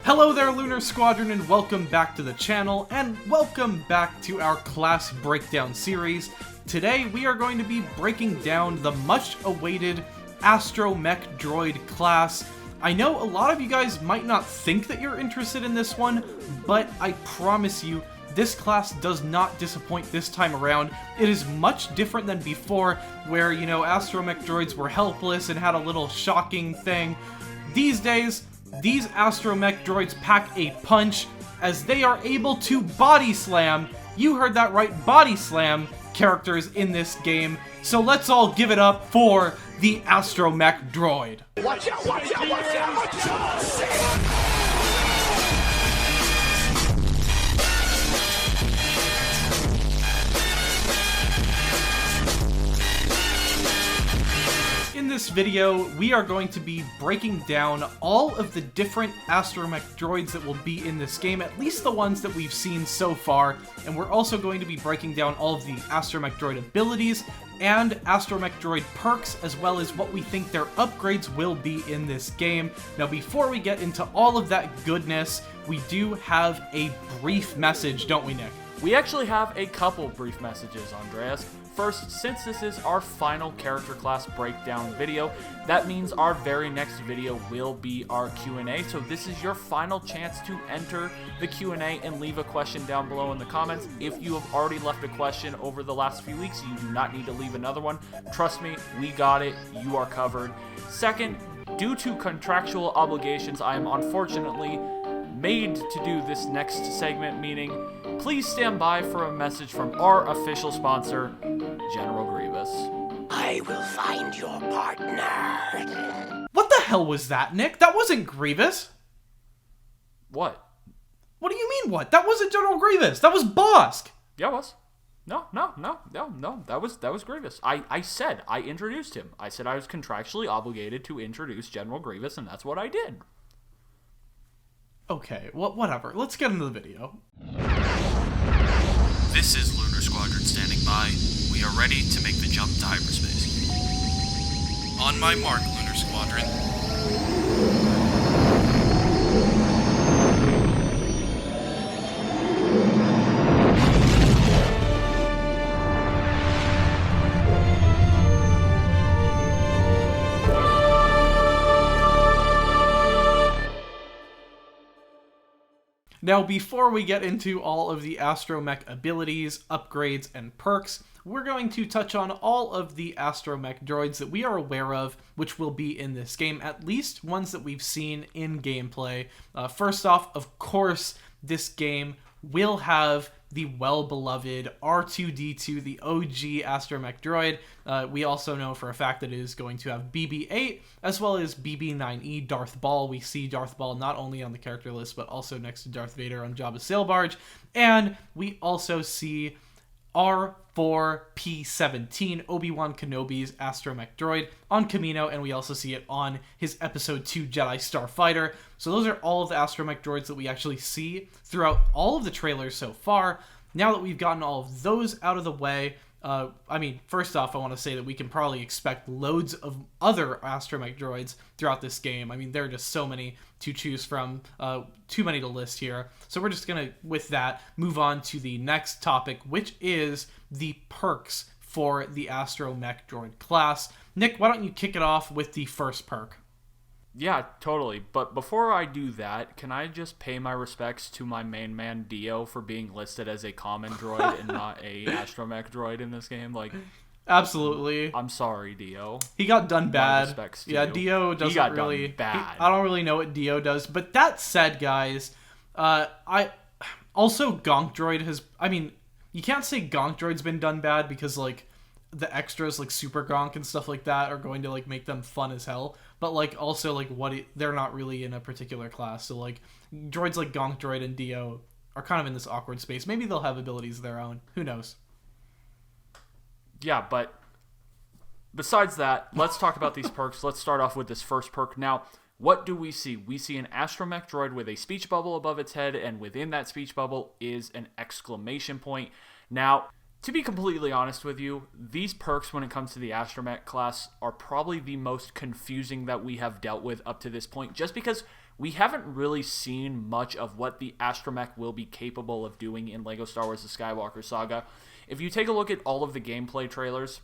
Hello there, Lunar Squadron, and welcome back to the channel, and welcome back to our class breakdown series. Today, we are going to be breaking down the much-awaited Astromech Droid class. I know a lot of you guys might not think that you're interested in this one, but I promise you, this class does not disappoint this time around. It is much different than before, where, you know, Astromech Droids were helpless and had a little shocking thing. These days, these Astromech Droids pack a punch, as they are able to body slam, you heard that right, body slam, characters in this game. So let's all give it up for the Astromech Droid. Watch out, watch out, watch out, watch out! In this video, we are going to be breaking down all of the different Astromech Droids that will be in this game, at least the ones that we've seen so far, and we're also going to be breaking down all of the Astromech Droid abilities and Astromech Droid perks, as well as what we think their upgrades will be in this game. Now, before we get into all of that goodness, we do have a brief message, don't we, Nick? We actually have a couple brief messages, Andreas. First, since this is our final character class breakdown video, that means our very next video will be our Q&A. So this is your final chance to enter the Q&A and leave a question down below in the comments. If you have already left a question over the last few weeks, you do not need to leave another one. Trust me, we got it. You are covered. Second, due to contractual obligations, I am unfortunately made to do this next segment, meaning please stand by for a message from our official sponsor, General Grievous. I will find your partner. What the hell was that, Nick? That wasn't Grievous. What? What do you mean, what? That wasn't General Grievous. That was Bosk. Yeah, it was. No. That was Grievous. I introduced him. I said I was contractually obligated to introduce General Grievous, and that's what I did. Okay, well, whatever. Let's get into the video. This is Lunar Squadron standing by. We are ready to make the jump to hyperspace. On my mark, Lunar Squadron. Now, before we get into all of the Astromech abilities, upgrades, and perks, we're going to touch on all of the Astromech Droids that we are aware of, which will be in this game, at least ones that we've seen in gameplay. First off, of course, this game will have the well-beloved R2-D2, the OG Astromech Droid. We also know for a fact that it is going to have BB-8, as well as BB-9E, Darth Ball. We see Darth Ball not only on the character list, but also next to Darth Vader on Jabba's sail barge. And we also see R4-P17, Obi-Wan Kenobi's Astromech Droid, on Kamino, and we also see it on his Episode 2 Jedi Starfighter. So those are all of the Astromech Droids that we actually see throughout all of the trailers so far. Now that we've gotten all of those out of the way, first off, I want to say that we can probably expect loads of other Astromech Droids throughout this game. I mean, there are just so many to choose from, too many to list here. So we're just going to, with that, move on to the next topic, which is the perks for the Astromech Droid class. Nick, why don't you kick it off with the first perk? Yeah, totally. But before I do that, can I just pay my respects to my main man Dio for being listed as a common droid and not a Astromech Droid in this game? Like, absolutely. I'm sorry, Dio. He got done bad. Respects to yeah, you. Dio doesn't he got really. Done bad. I don't really know what Dio does. But that said, guys, I also Gonk Droid has. I mean, you can't say Gonk Droid's been done bad because like the extras like Super Gonk and stuff like that are going to like make them fun as hell. But like also like they're not really in a particular class. So like droids like Gonk Droid and Dio are kind of in this awkward space. Maybe they'll have abilities of their own. Who knows? Yeah, but besides that, let's talk about these perks. Let's start off with this first perk. Now, what do we see? We see an Astromech Droid with a speech bubble above its head, and within that speech bubble is an exclamation point. Now, to be completely honest with you, these perks when it comes to the Astromech class are probably the most confusing that we have dealt with up to this point, just because we haven't really seen much of what the Astromech will be capable of doing in LEGO Star Wars The Skywalker Saga. If you take a look at all of the gameplay trailers,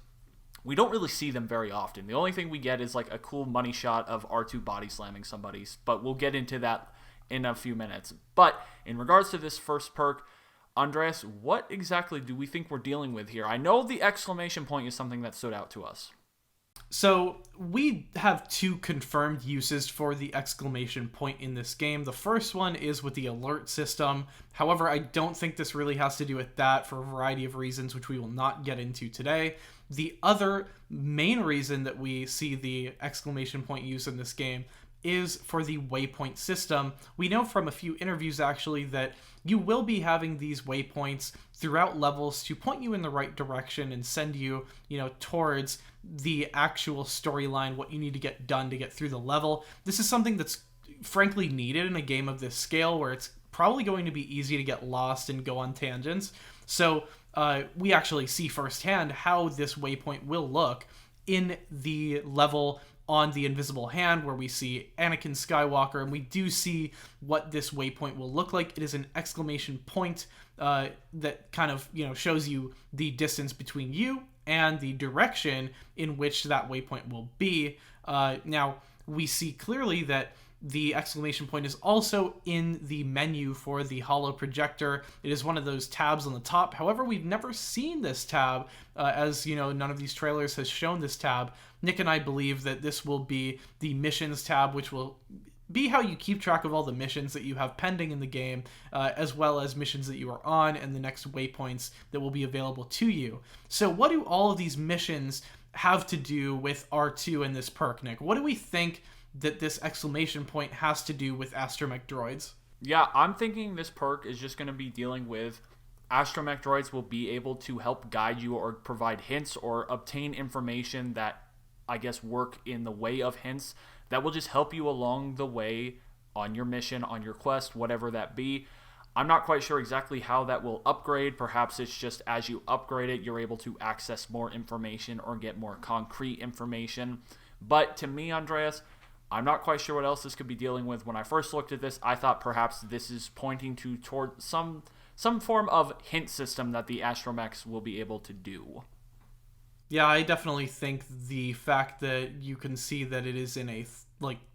we don't really see them very often. The only thing we get is like a cool money shot of R2 body slamming somebody, but we'll get into that in a few minutes. But in regards to this first perk, Andreas, what exactly do we think we're dealing with here? I know the exclamation point is something that stood out to us. So we have 2 confirmed uses for the exclamation point in this game. The first one is with the alert system. However, I don't think this really has to do with that for a variety of reasons, which we will not get into today. The other main reason that we see the exclamation point use in this game is for the waypoint system. We know from a few interviews actually that you will be having these waypoints throughout levels to point you in the right direction and send you, towards the actual storyline, what you need to get done to get through the level. This is something that's frankly needed in a game of this scale where it's probably going to be easy to get lost and go on tangents. So we actually see firsthand how this waypoint will look in the level on the Invisible Hand, where we see Anakin Skywalker, and we do see what this waypoint will look like. It is an exclamation point that kind of, shows you the distance between you and the direction in which that waypoint will be. Now, we see clearly that the exclamation point is also in the menu for the holo projector. It is one of those tabs on the top. However, we've never seen this tab, as none of these trailers has shown this tab. Nick and I believe that this will be the missions tab, which will be how you keep track of all the missions that you have pending in the game, as well as missions that you are on and the next waypoints that will be available to you. So what do all of these missions have to do with R2 and this perk, Nick? What do we think that this exclamation point has to do with Astromech Droids? Yeah, I'm thinking this perk is just going to be dealing with Astromech Droids will be able to help guide you or provide hints or obtain information that, I guess, work in the way of hints that will just help you along the way on your mission, on your quest, whatever that be. I'm not quite sure exactly how that will upgrade. Perhaps it's just as you upgrade it, you're able to access more information or get more concrete information. But to me, Andreas, I'm not quite sure what else this could be dealing with. When I first looked at this, I thought perhaps this is pointing toward some form of hint system that the Astromechs will be able to do. Yeah, I definitely think the fact that you can see that it is in a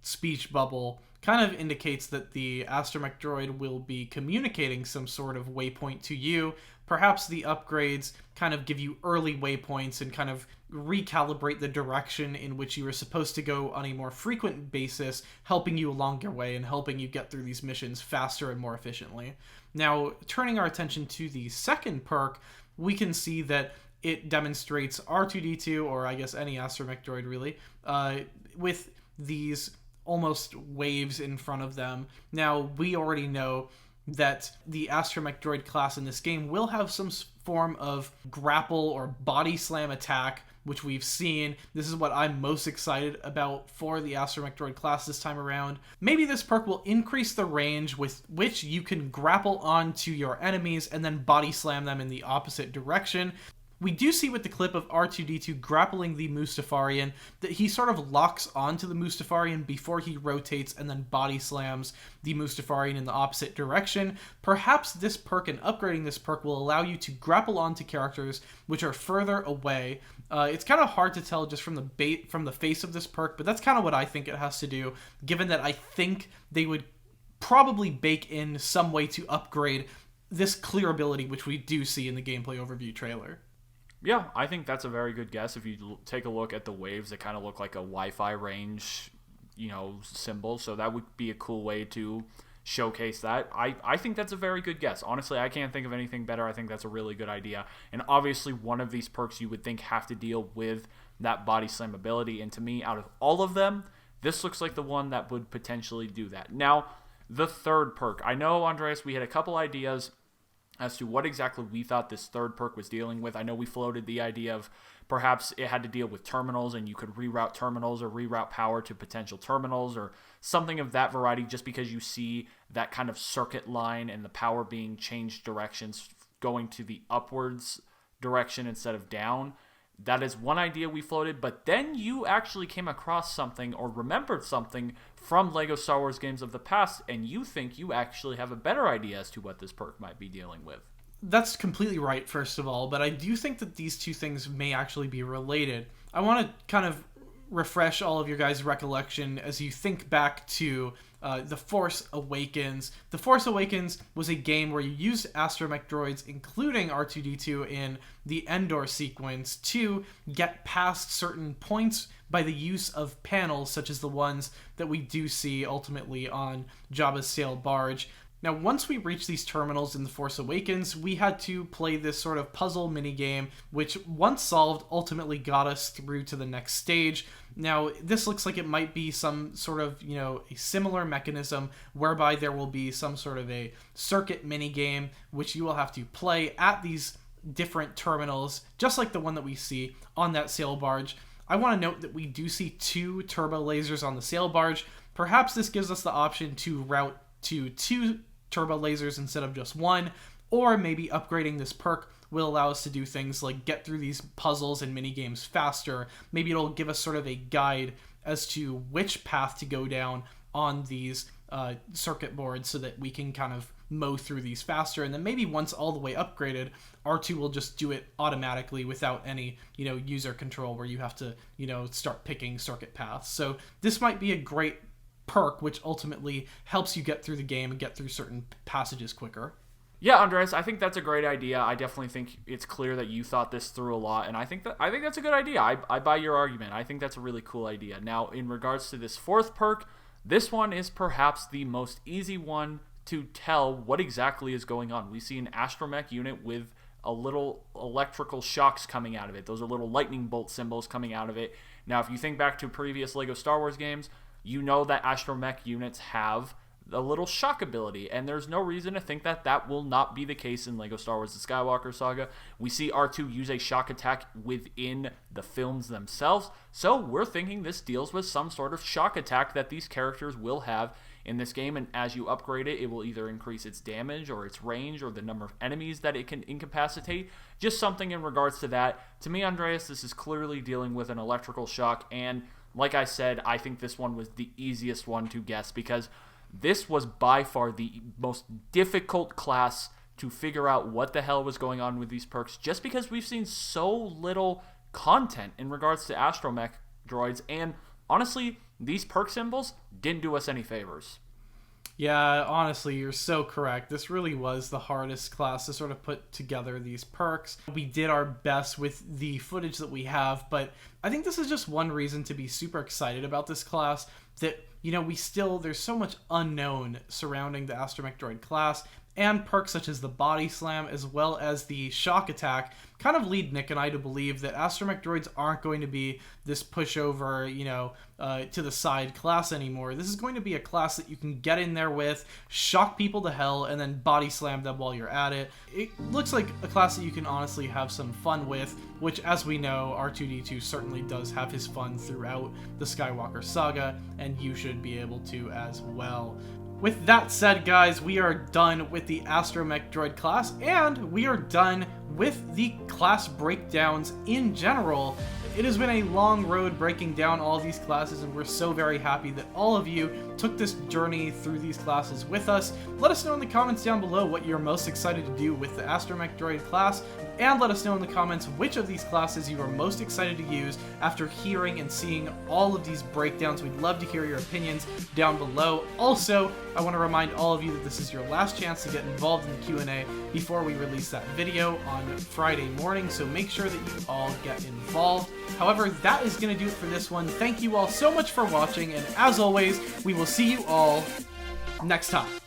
speech bubble kind of indicates that the Astromech droid will be communicating some sort of waypoint to you. Perhaps the upgrades kind of give you early waypoints and kind of recalibrate the direction in which you are supposed to go on a more frequent basis, helping you along your way and helping you get through these missions faster and more efficiently. Now, turning our attention to the second perk, we can see that it demonstrates R2-D2, or I guess any Astromech droid really, with these almost waves in front of them. Now, we already know that the Astromech droid class in this game will have some form of grapple or body slam attack, which we've seen. This is what I'm most excited about for the Astromech droid class this time around. Maybe this perk will increase the range with which you can grapple onto your enemies and then body slam them in the opposite direction. We do see with the clip of R2-D2 grappling the Mustafarian that he sort of locks onto the Mustafarian before he rotates and then body slams the Mustafarian in the opposite direction. Perhaps this perk and upgrading this perk will allow you to grapple onto characters which are further away. It's kind of hard to tell just from the face of this perk, but that's kind of what I think it has to do, given that I think they would probably bake in some way to upgrade this clear ability, which we do see in the gameplay overview trailer. Yeah, I think that's a very good guess. If you take a look at the waves, they kind of look like a Wi-Fi range, symbol. So that would be a cool way to showcase that. I think that's a very good guess. Honestly, I can't think of anything better. I think that's a really good idea. And obviously, one of these perks you would think have to deal with that body slam ability. And to me, out of all of them, this looks like the one that would potentially do that. Now, the third perk. I know, Andreas, we had a couple ideas as to what exactly we thought this third perk was dealing with. I know we floated the idea of perhaps it had to deal with terminals and you could reroute terminals or reroute power to potential terminals or something of that variety, just because you see that kind of circuit line and the power being changed directions going to the upwards direction instead of down. That is one idea we floated, but then you actually came across something or remembered something from LEGO Star Wars games of the past, and you think you actually have a better idea as to what this perk might be dealing with. That's completely right, first of all, but I do think that these two things may actually be related. I want to kind of refresh all of your guys' recollection as you think back to The Force Awakens. The Force Awakens was a game where you used Astromech Droids, including R2-D2, in the Endor sequence to get past certain points by the use of panels, such as the ones that we do see ultimately on Jabba's sail barge. Now, once we reached these terminals in The Force Awakens, we had to play this sort of puzzle minigame, which, once solved, ultimately got us through to the next stage. Now, this looks like it might be some sort of, a similar mechanism whereby there will be some sort of a circuit minigame, which you will have to play at these different terminals, just like the one that we see on that sail barge. I want to note that we do see 2 turbo lasers on the sail barge. Perhaps this gives us the option to route to 2 turbo lasers instead of just 1, or maybe upgrading this perk will allow us to do things like get through these puzzles and mini games faster. Maybe it'll give us sort of a guide as to which path to go down on these circuit boards so that we can kind of mow through these faster. And then maybe once all the way upgraded, R2 will just do it automatically without any, user control where you have to, start picking circuit paths. So this might be a great perk, which ultimately helps you get through the game and get through certain passages quicker. Yeah, Andres, I think that's a great idea. I definitely think it's clear that you thought this through a lot, and I think that's a good idea. I buy your argument. I think that's a really cool idea. Now, in regards to this 4th perk, this one is perhaps the most easy one to tell what exactly is going on. We see an Astromech unit with a little electrical shocks coming out of it. Those are little lightning bolt symbols coming out of it. Now, if you think back to previous LEGO Star Wars games, you know that Astromech units have a little shock ability, and there's no reason to think that that will not be the case in LEGO Star Wars The Skywalker Saga. We see R2 use a shock attack within the films themselves, so we're thinking this deals with some sort of shock attack that these characters will have in this game, and as you upgrade it, it will either increase its damage or its range or the number of enemies that it can incapacitate. Just something in regards to that. To me, Andreas, this is clearly dealing with an electrical shock, and like I said, I think this one was the easiest one to guess because this was by far the most difficult class to figure out what the hell was going on with these perks, just because we've seen so little content in regards to Astromech droids, and honestly, these perk symbols didn't do us any favors. Yeah, honestly, you're so correct. This really was the hardest class to sort of put together these perks. We did our best with the footage that we have, but I think this is just one reason to be super excited about this class, that, there's so much unknown surrounding the Astromech Droid class, and perks such as the Body Slam as well as the Shock Attack kind of lead Nick and I to believe that Astromech Droids aren't going to be this pushover, to the side class anymore. This is going to be a class that you can get in there with, shock people to hell, and then Body Slam them while you're at it. It looks like a class that you can honestly have some fun with, which, as we know, R2-D2 certainly does have his fun throughout the Skywalker Saga, and you should be able to as well. With that said, guys, we are done with the Astromech Droid class, and we are done with the class breakdowns in general. It has been a long road breaking down all these classes, and we're so very happy that all of you took this journey through these classes with us. Let us know in the comments down below what you're most excited to do with the Astromech Droid class, and let us know in the comments which of these classes you are most excited to use after hearing and seeing all of these breakdowns. We'd love to hear your opinions down below. Also, I want to remind all of you that this is your last chance to get involved in the Q&A before we release that video on Friday morning, so make sure that you all get involved. However, that is going to do it for this one. Thank you all so much for watching, and as always, we will see you all next time.